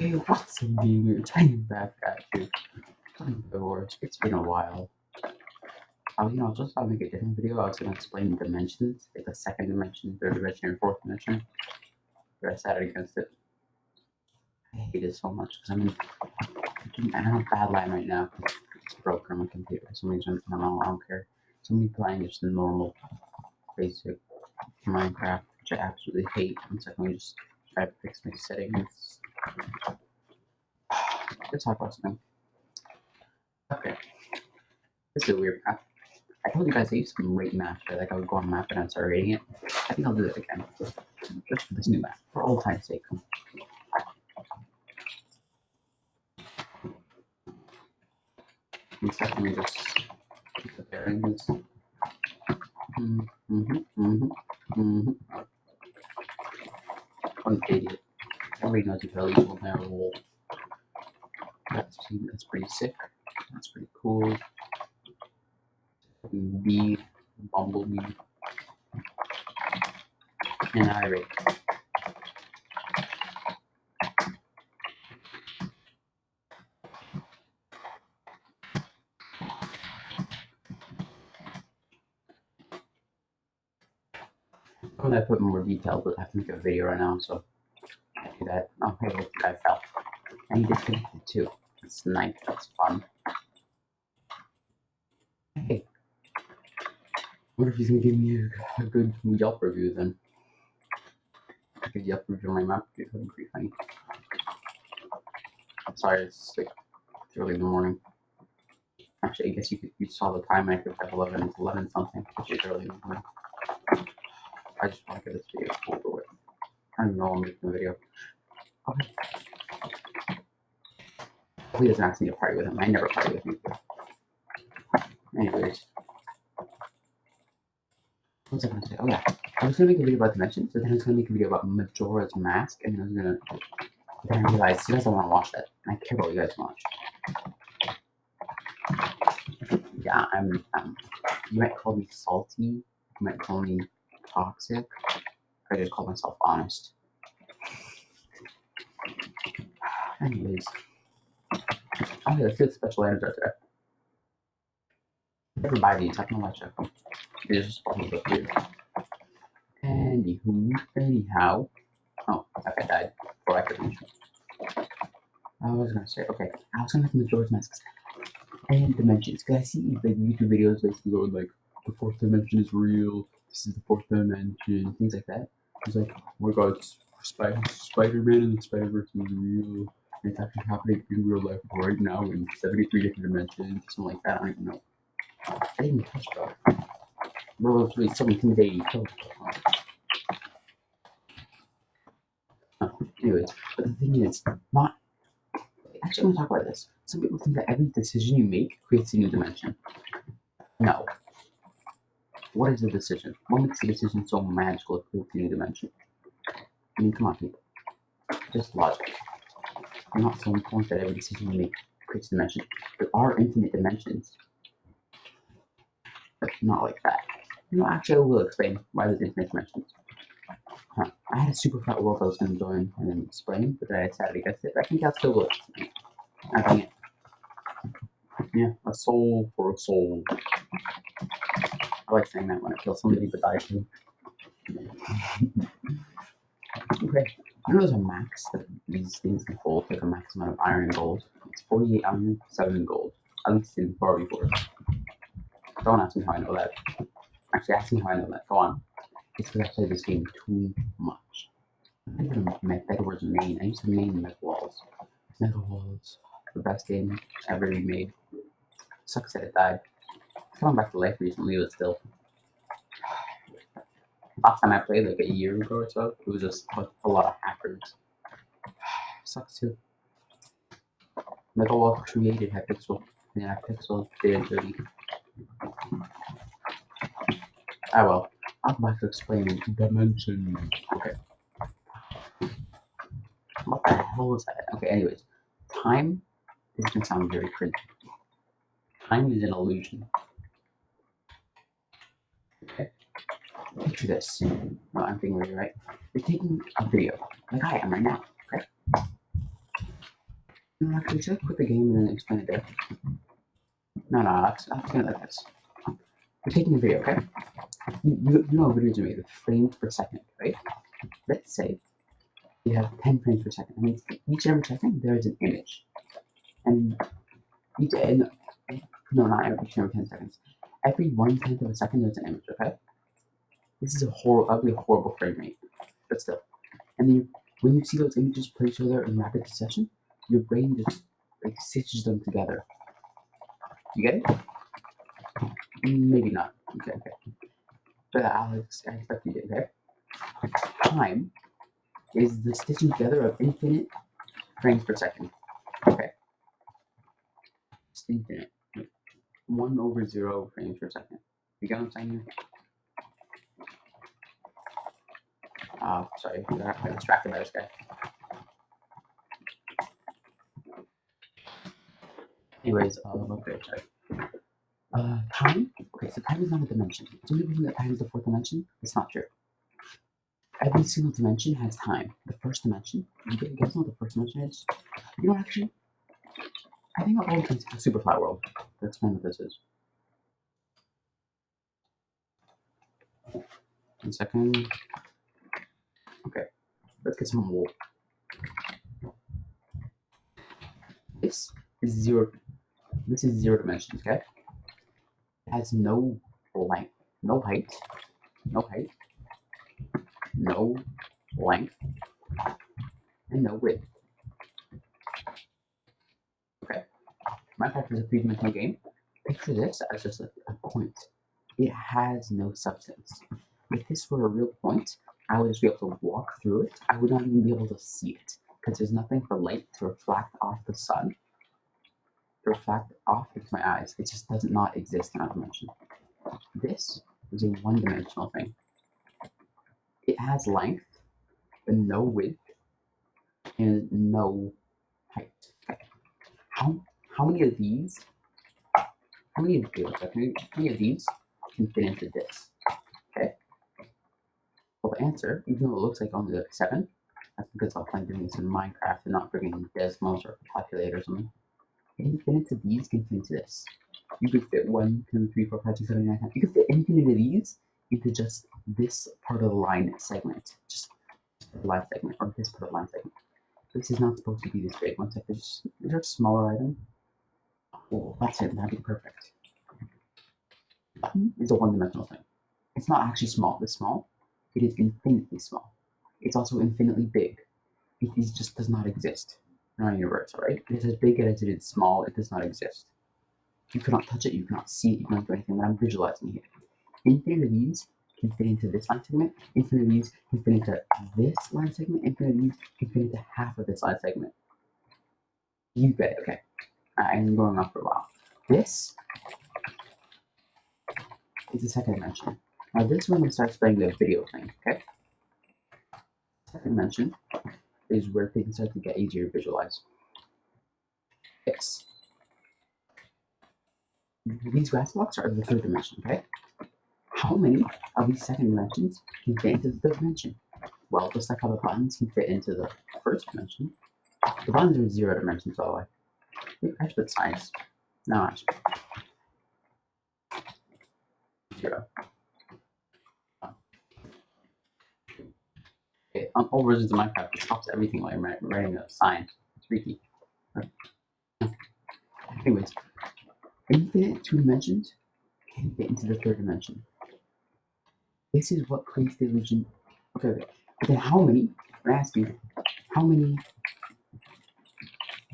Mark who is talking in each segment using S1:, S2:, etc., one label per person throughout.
S1: Okay, what's up, gamers? I'm back at you. Divorce. It's been a while. I was just gonna make a different video. I was gonna explain dimensions, like the second dimension, third dimension, and fourth dimension. But I decided against it. I hate it so much because I'm on a bad line right now. It's broken on my computer for some reason. I don't care. Somebody playing just normal, basic Minecraft, which I absolutely hate. One second, let me just try to fix my settings. Let's talk about something. Okay. This is a weird map. I told you guys I used to rate maps, right? Like I would go on map and I'd start rating it. I think I'll do that again. Just for this new map. For old time's sake. And secondly, just keep the bearings. One idiot. Everybody knows if Ellie will never roll. That's pretty sick. That's pretty cool. Bee, bumblebee, and irate. I'm gonna put more details, but I have to make a video right now, so I'll do that. Oh, hey, look, the guy fell. And he disconnected too. That's nice, that's fun. Hey, I wonder if he's gonna give me a good Yelp review then. A good Yelp review on my map would be pretty funny. I'm sorry, it's like early in the morning. Actually, I guess you saw the time I could have 11. It's 11 something, which is early in the morning. I just want to get this video over with. I don't even know I'm making the video. Okay. He doesn't ask me to party with him. I never party with him. Anyways. What was I gonna say? Oh yeah. I was gonna make a video about dimensions, but then I was gonna make a video about Majora's Mask, and then I realized you guys don't want to watch that. And I care about what you guys watch. Yeah, you might call me salty, you might call me toxic. I just call myself honest. Anyways. Okay, let's get special items right there. Never buy these, I don't know why I check them. These are just probably look weird. Anyhow. Oh, that guy died before I could reach him. I was gonna say, okay, I was gonna make Majora's Mask and dimensions, because I see like YouTube videos basically going like, the fourth dimension is real, this is the fourth dimension, things like that. It's like, oh my god, Spider-Man and the Spider-Verse is real, and it's actually happening in real life right now in 73 different dimensions, something like that. I don't even know. I didn't even touch that. Bro, it's really so intimidating. Anyways, but the thing is, not. Actually, I'm gonna talk about this. Some people think that every decision you make creates a new dimension. No. What is a decision? What makes a decision so magical it creates a new dimension? I mean, come on, people. Just logic. I'm not so important that every decision you make creates a dimension. There are infinite dimensions. But not like that. Actually, I will explain why there's infinite dimensions. I had a super fat world I was going to join and then explain, but then I decided against it. But I think I'll still will explain. I think yeah, a soul for a soul. I like saying that when I kill somebody but die too. Okay, I know there's a max that these things can hold, like a max amount of iron and gold. It's 48 iron, 7 gold. At least in 4v4. Don't ask me how I know that. Actually, ask me how I know that. Go on. It's because I played this game too much. I never met Bedwars main. I used to main Mega Walls. Mega Walls, the best game ever made. Sucks that it died. It's coming back to life recently, but still. Last time I played, like a year ago or so, it was just a lot of hackers. Sucks too. Mega Wall created Hypixel, and Hypixel did dirty. Ah well, I'll come back to explain dimensions. Okay. What the hell was that? Okay, anyways. Time, this can sound very cringy. Time is an illusion. Okay? Picture this. No, I'm being really right. You're taking a video, like I am right now, okay? No, actually, should I quit the game and then explain it there? No, I'll explain it like this. We're taking a video, okay? You know videos are made with frames per second, right? Let's say you have 10 frames per second. That means each and every second there is an image. And each, and, no, not each and every 10 seconds. Every 1/10 of a second there's an image, okay? This is that'd be a horrible frame rate, but still. And then when you see those images put each other in rapid succession, your brain just like stitches them together. You get it? Maybe not. Okay. But I expect you did, okay? Time is the stitching together of infinite frames per second. Okay? It's infinite. 1/0 frames per second. You get what I'm saying here? Sorry, I got distracted by this guy. Anyways, okay, sorry. Time? Okay, so time is not a dimension. So you think that time is the fourth dimension? It's not true. Every single dimension has time. The first dimension, you guys know what the first dimension is? You know, actually, I think I'll go into Superfly World to explain what this is. 1 second. Okay, let's get some wool. This is zero. This is 0 dimensions, okay? It has no length, no height, no length, and no width. Okay. My fact is a three-dimensional game. Picture this as just a point. It has no substance. If this were a real point, I would just be able to walk through it. I would not even be able to see it because there's nothing for light to reflect off the sun, to reflect off into my eyes. It just does not exist in our dimension. This is a one-dimensional thing. It has length, but no width, and no height. Okay. How many of these? How many of these can fit into this? Okay. Well, the answer, even though it looks like only like 7, that's because I'll find doing this in Minecraft and not freaking Desmos or calculator or something. Infinite of these can fit into this. You could fit 1, 2, 3, 4, 5, 6, 7, 8, 9, 10. You could fit infinite of these into just this part of the line segment. Just the line segment, or this part of the line segment. This is not supposed to be this big. One second. Is there a smaller item? Oh, that's it. That'd be perfect. Button is a one-dimensional thing. It's not actually small. This small. It is infinitely small. It's also infinitely big. It just does not exist in our universe, alright? It is as big as it is small. It does not exist. You cannot touch it. You cannot see it. You cannot do anything. But I'm visualizing here. Infinite of these can fit into this line segment. Infinite of these can fit into this line segment. Infinite of these can fit into half of this line segment. You get it, okay? I'm going on for a while. This is the second dimension. Now this one, we start explaining the video thing, okay? Second dimension is where things start to get easier to visualize. This. These grass blocks are the third dimension, okay? How many of these second dimensions can fit into the third dimension? Well, just like how the buttons can fit into the first dimension, the buttons are 0 dimensions, by the way. I should put signs. No, actually. 0. Okay, on all versions of Minecraft, it stops everything while I'm writing a sign. It's freaky. Anyways, infinite 2 dimensions can fit into the third dimension. This is what creates the illusion. Okay. But then how many? I'm asking, how many? 1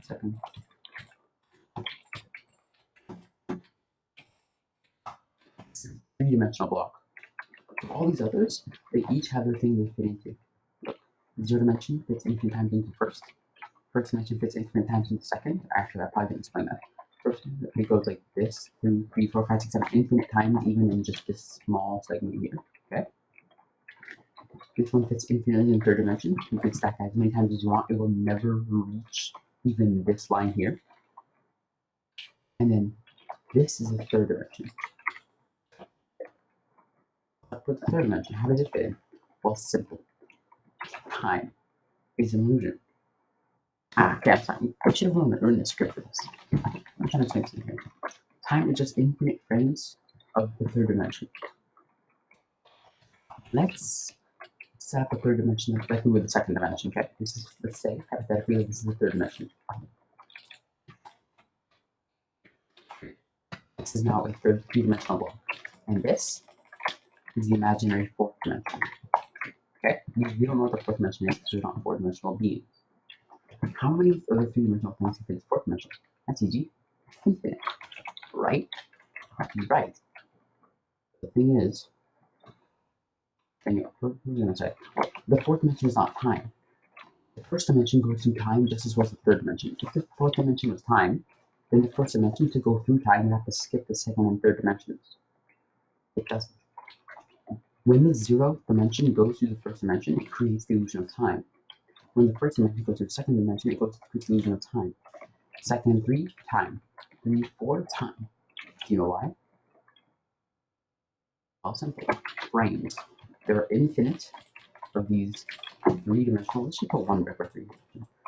S1: second. Three-dimensional block. All these others, they each have their thing they fit into. Look, 0 dimension fits infinite times into first. First dimension fits infinite times into second. Actually, I probably didn't explain that. First, it goes like this, 2, 3, 4, 5, 6, 7, infinite times, even in just this small segment here. Okay. This one fits infinitely in third dimension. You can stack as many times as you want. It will never reach even this line here. And then this is the third dimension. But for the third dimension, how does it fit in? Well, simple. Time is an illusion. Okay, I'm sorry. I should have learned the script for this. I'm trying to explain something here. Time is just infinite frames of the third dimension. Let's set up a third dimension like we would the second dimension, okay? This is, let's say, hypothetically, this is the third dimension. This is now a third three-dimensional block. And this is the imaginary fourth dimension. Okay? We don't know what the fourth dimension is because we're not four-dimensional beings. How many other three-dimensional things can fit this fourth dimension? That's easy. Infinite. Right? Right. The thing is, what was I going to say? The fourth dimension is not time. The first dimension goes through time just as well as the third dimension. If the fourth dimension was time, then the first dimension to go through time, you have to skip the second and third dimensions. It doesn't. When the zeroth dimension goes through the first dimension, it creates the illusion of time. When the first dimension goes through the second dimension, it creates the illusion of time. Second and three, time. 3, 4, time. Do you know why? Well, simple. Frames. There are infinite of these three-dimensional, let's just put one brick or three.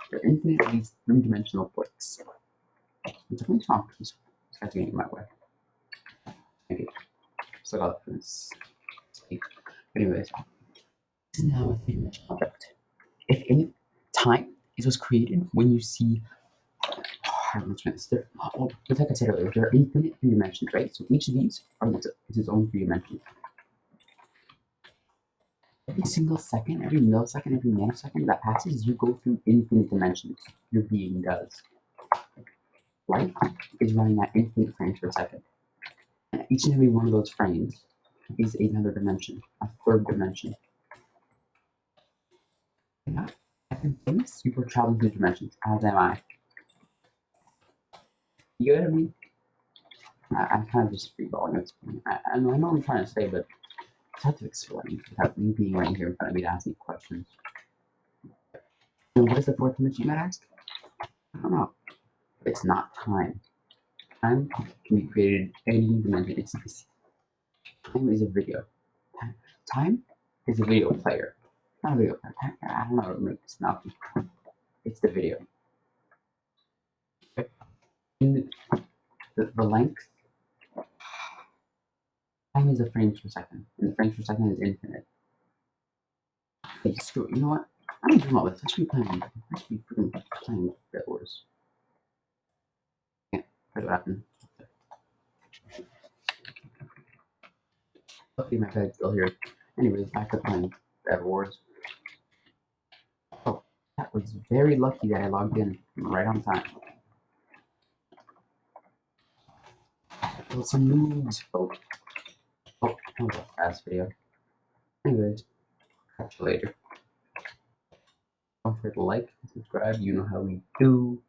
S1: There are infinite of these three-dimensional bricks. It's a really strong piece. This guy's getting in my way. Maybe. So I got this. Anyways, this is now a three-dimensional object. If any time was created when you see but like I said earlier, there are infinite three dimensions, right? So each of these is its own three dimension. Every single second, every millisecond, every nanosecond that passes, you go through infinite dimensions. Your being does. Light is running at infinite frames per second. And each and every one of those frames is another dimension, a third dimension. Yeah. I can think you were traveling through dimensions, as am I. You know what I mean? I'm kind of just freeballing it. I know what I'm trying to say, but it's hard to explain without you being right here in front of me to ask me questions. So what is the fourth dimension, you might ask? I don't know. It's not time. Time can be created any dimension. Time is a video. Time is a video player. Not a video player. I don't know how to make this now. It's the video. In the length, time is a frames per second, and the frames per second is infinite. Hey, screw it. You know what? I'm doing all this. I should be playing. I should be freaking playing Bed Wars. Yeah, what happened? Luckily, my bed's still here. Anyways, back to playing Bed Wars. Oh, that was very lucky that I logged in right on time. Kill some noobs. Oh, that was a fast video. Anyways, catch you later. Don't forget to like, subscribe. You know how we do.